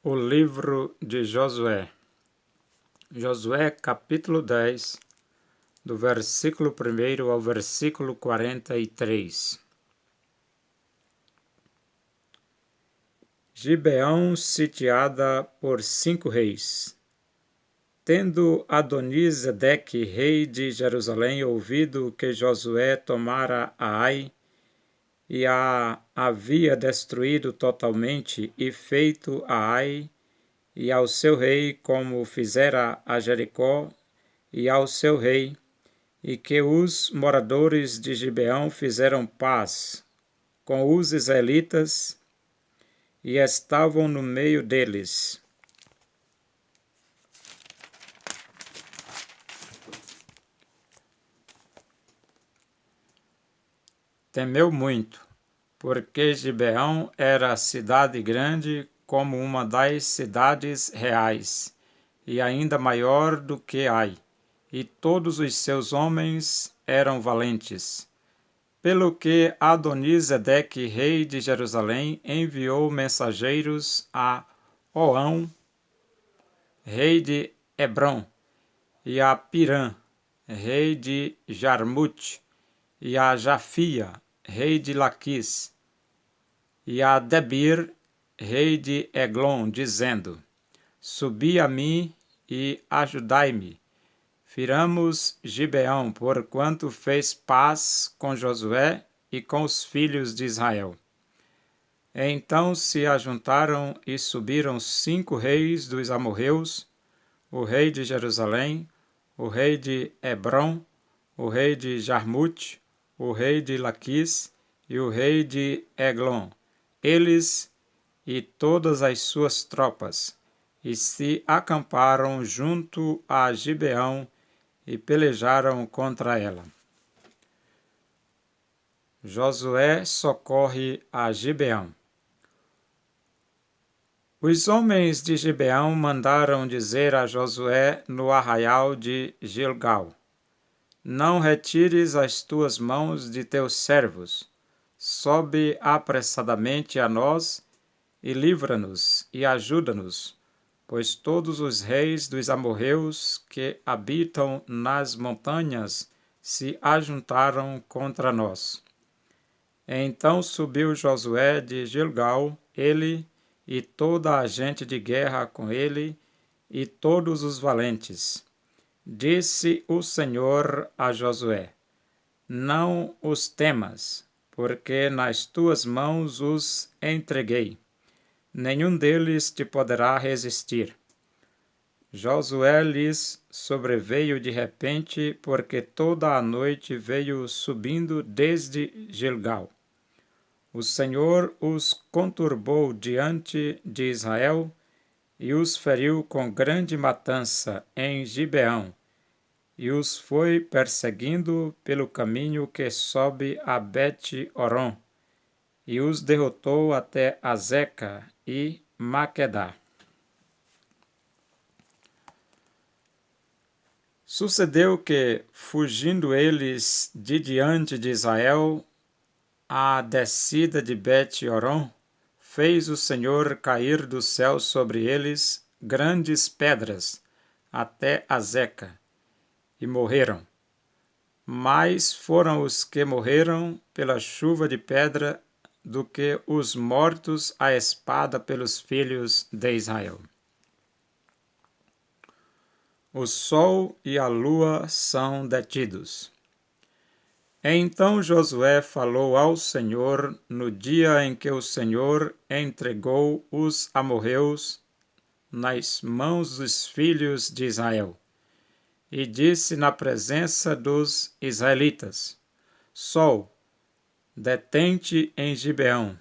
O livro de Josué. Josué, capítulo 10, do versículo 1 ao versículo 43. Gibeão sitiada por 5 reis. Tendo Adonisedeque, rei de Jerusalém, ouvido que Josué tomara a Ai e a havia destruído totalmente e feito a Ai e ao seu rei como fizera a Jericó e ao seu rei, e que os moradores de Gibeão fizeram paz com os israelitas e estavam no meio deles. Temeu muito, porque Gibeão era cidade grande como uma das cidades reais, e ainda maior do que Ai, e todos os seus homens eram valentes. Pelo que Adonisedeque, rei de Jerusalém, enviou mensageiros a Oão, rei de Hebrom, e a Pirã, rei de Jarmute, e a Jafia, rei de Laquis, e a Debir, rei de Eglon, dizendo: Subi a mim e ajudai-me. Firamos Gibeão, porquanto fez paz com Josué e com os filhos de Israel. Então se ajuntaram e subiram 5 reis dos amorreus, o rei de Jerusalém, o rei de Hebrom, o rei de Jarmute, o rei de Laquis e o rei de Eglon, eles e todas as suas tropas, e se acamparam junto a Gibeão e pelejaram contra ela. Josué socorre a Gibeão. Os homens de Gibeão mandaram dizer a Josué no arraial de Gilgal: Não retires as tuas mãos de teus servos. Sobe apressadamente a nós e livra-nos e ajuda-nos, pois todos os reis dos amorreus que habitam nas montanhas se ajuntaram contra nós. Então subiu Josué de Gilgal, ele e toda a gente de guerra com ele, e todos os valentes. Disse o Senhor a Josué: Não os temas, porque nas tuas mãos os entreguei. Nenhum deles te poderá resistir. Josué lhes sobreveio de repente, porque toda a noite veio subindo desde Gilgal. O Senhor os conturbou diante de Israel e os feriu com grande matança em Gibeão, e os foi perseguindo pelo caminho que sobe a Bet-Horon, e os derrotou até Azeca e Maquedá. Sucedeu que, fugindo eles de diante de Israel, a descida de Bet-Horon, fez o Senhor cair do céu sobre eles grandes pedras, até Azeca, e morreram. Mais foram os que morreram pela chuva de pedra do que os mortos à espada pelos filhos de Israel. O sol e a lua são detidos. Então Josué falou ao Senhor no dia em que o Senhor entregou os amorreus nas mãos dos filhos de Israel, e disse na presença dos israelitas: Sol, detente em Gibeão,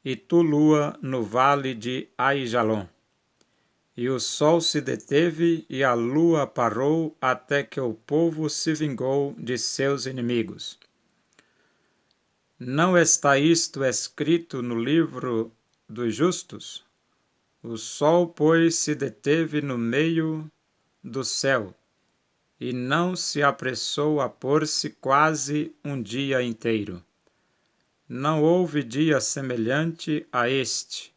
e tu, lua, no vale de Aijalon. E o sol se deteve e a lua parou até que o povo se vingou de seus inimigos. Não está isto escrito no livro dos justos? O sol, pois, se deteve no meio do céu, e não se apressou a pôr-se quase um dia inteiro. Não houve dia semelhante a este,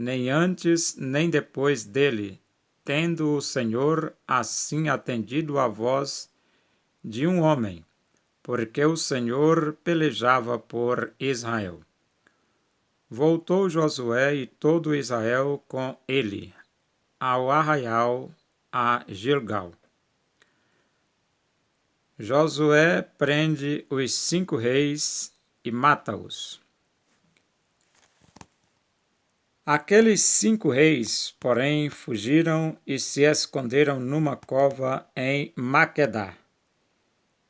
nem antes nem depois dele, tendo o Senhor assim atendido à voz de um homem, porque o Senhor pelejava por Israel. Voltou Josué e todo Israel com ele ao arraial a Gilgal. Josué prende os 5 reis e mata-os. Aqueles 5 reis, porém, fugiram e se esconderam numa cova em Maquedá.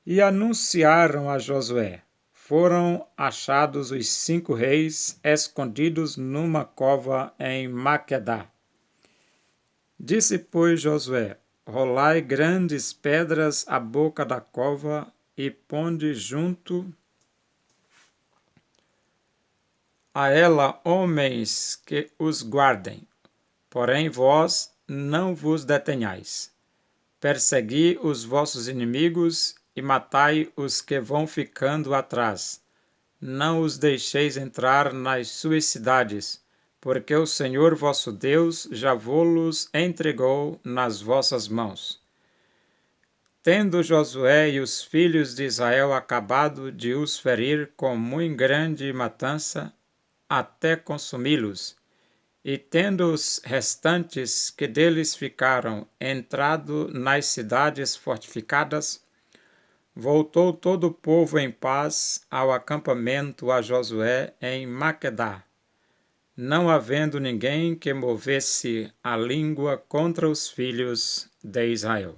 E anunciaram a Josué: foram achados os 5 reis escondidos numa cova em Maquedá. Disse, pois, Josué: rolai grandes pedras à boca da cova e ponde junto a ela homens que os guardem. Porém vós não vos detenhais. Persegui os vossos inimigos e matai os que vão ficando atrás. Não os deixeis entrar nas suas cidades, porque o Senhor vosso Deus já vos entregou nas vossas mãos. Tendo Josué e os filhos de Israel acabado de os ferir com muito grande matança, até consumi-los, e tendo os restantes que deles ficaram entrado nas cidades fortificadas, voltou todo o povo em paz ao acampamento a Josué em Maquedá, não havendo ninguém que movesse a língua contra os filhos de Israel.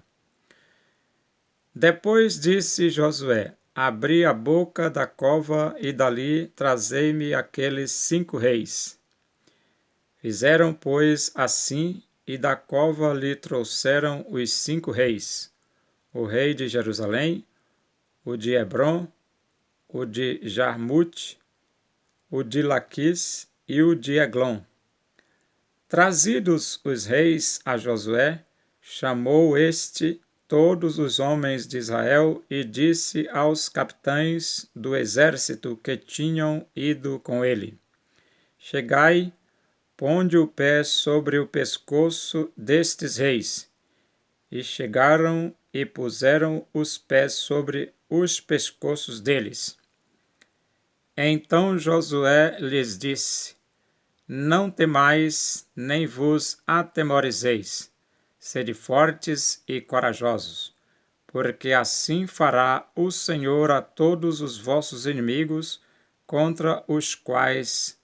Depois disse Josué: abri a boca da cova e dali trazei-me aqueles 5 reis. Fizeram, pois, assim, e da cova lhe trouxeram os 5 reis, o rei de Jerusalém, o de Hebrom, o de Jarmute, o de Laquis e o de Eglon. Trazidos os reis a Josué, chamou este todos os homens de Israel e disse aos capitães do exército que tinham ido com ele: chegai, ponde o pé sobre o pescoço destes reis. E chegaram e puseram os pés sobre os pescoços deles. Então Josué lhes disse: não temais, nem vos atemorizeis. Sede fortes e corajosos, porque assim fará o Senhor a todos os vossos inimigos contra os quais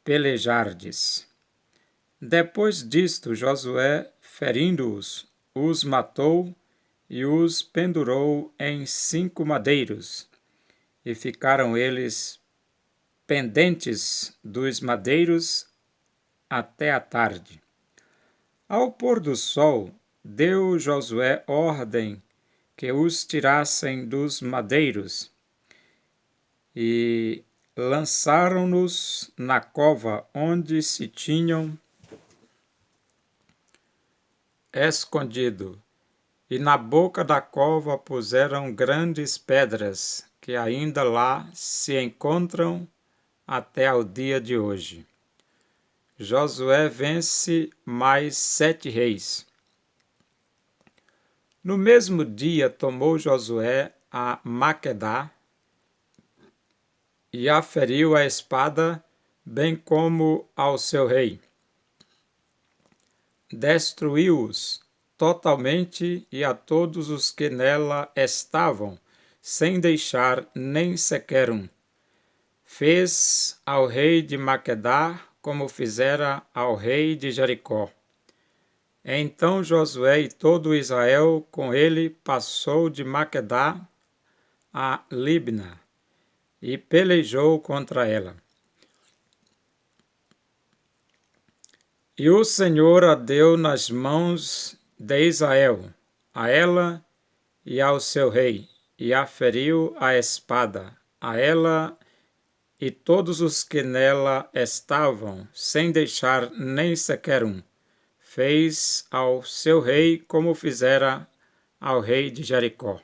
pelejardes. Depois disto, Josué, ferindo-os, os matou e os pendurou em 5 madeiros, e ficaram eles pendentes dos madeiros até a tarde. Ao pôr do sol, deu Josué ordem que os tirassem dos madeiros e lançaram-nos na cova onde se tinham escondido, e na boca da cova puseram grandes pedras que ainda lá se encontram até ao dia de hoje. Josué vence mais 7 reis. No mesmo dia tomou Josué a Maquedá e a feriu a espada, bem como ao seu rei. Destruiu-os totalmente e a todos os que nela estavam, sem deixar nem sequer um. Fez ao rei de Maquedá como fizera ao rei de Jericó. Então Josué e todo Israel com ele passou de Maquedá a Libna e pelejou contra ela. E o Senhor a deu nas mãos de Israel, a ela e ao seu rei, e a feriu a espada, a ela e todos os que nela estavam, sem deixar nem sequer um. Fez ao seu rei como fizera ao rei de Jericó.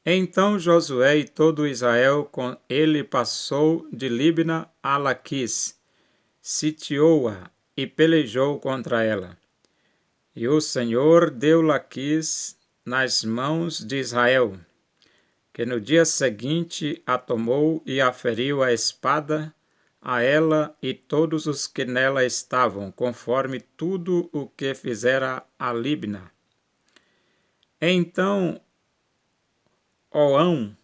Então Josué e todo Israel com ele passou de Libna a Laquis, sitiou-a e pelejou contra ela. E o Senhor deu Laquis nas mãos de Israel, que no dia seguinte a tomou e a feriu a espada, a ela e todos os que nela estavam, conforme tudo o que fizera a Libna. Então Oão,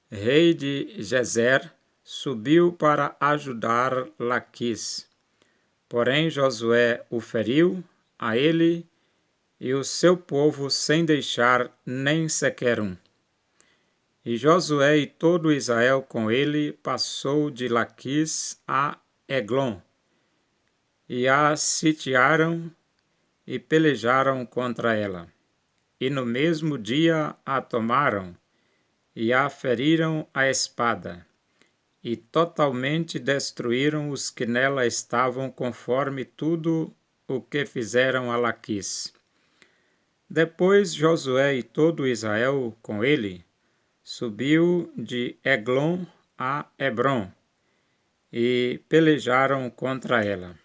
rei de Gezer, subiu para ajudar Laquis. Porém Josué o feriu, a ele e o seu povo, sem deixar nem sequer um. E Josué e todo Israel com ele passou de Laquis a Eglon, e a sitiaram e pelejaram contra ela. E no mesmo dia a tomaram e a feriram a espada, e totalmente destruíram os que nela estavam, conforme tudo o que fizeram a Laquis. Depois Josué e todo Israel com ele subiu de Eglon a Hebrom e pelejaram contra ela.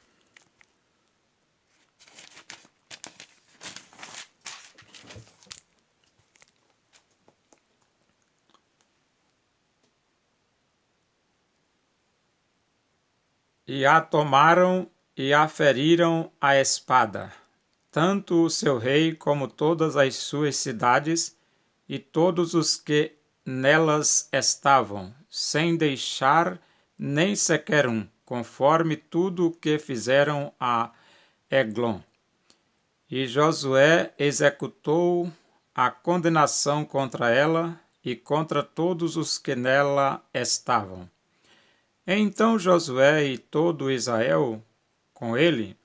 E a tomaram e a feriram a espada, tanto o seu rei como todas as suas cidades e todos os que nelas estavam, sem deixar nem sequer um, conforme tudo o que fizeram a Eglon. E Josué executou a condenação contra ela e contra todos os que nela estavam. Então Josué e todo Israel com ele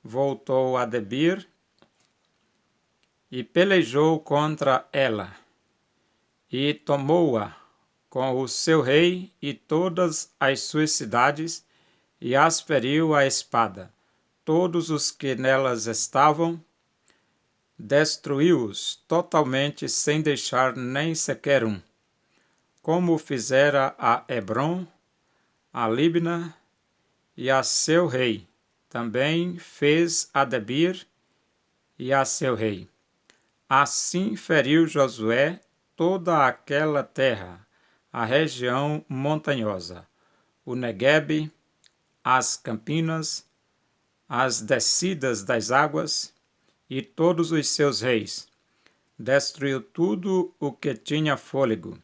voltou a Debir e pelejou contra ela, e tomou-a com o seu rei e todas as suas cidades, e as feriu a espada. Todos os que nelas estavam, destruiu-os totalmente, sem deixar nem sequer um, como fizera a Hebrom, a Libna e a seu rei. Também fez a Debir e a seu rei. Assim feriu Josué toda aquela terra, a região montanhosa, o Neguebe, as campinas, as descidas das águas e todos os seus reis. Destruiu tudo o que tinha fôlego,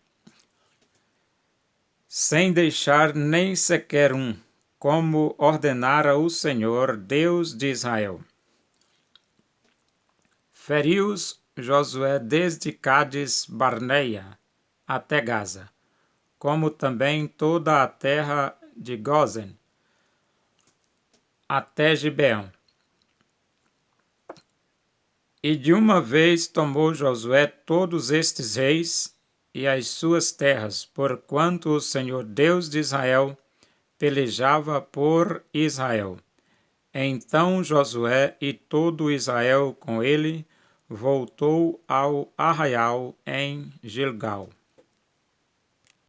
sem deixar nem sequer um, como ordenara o Senhor, Deus de Israel. Feriu-os Josué desde Cádiz Barneia até Gaza, como também toda a terra de Gósen até Gibeão. E de uma vez tomou Josué todos estes reis e as suas terras, porquanto o Senhor Deus de Israel pelejava por Israel. Então Josué e todo Israel com ele voltou ao arraial em Gilgal.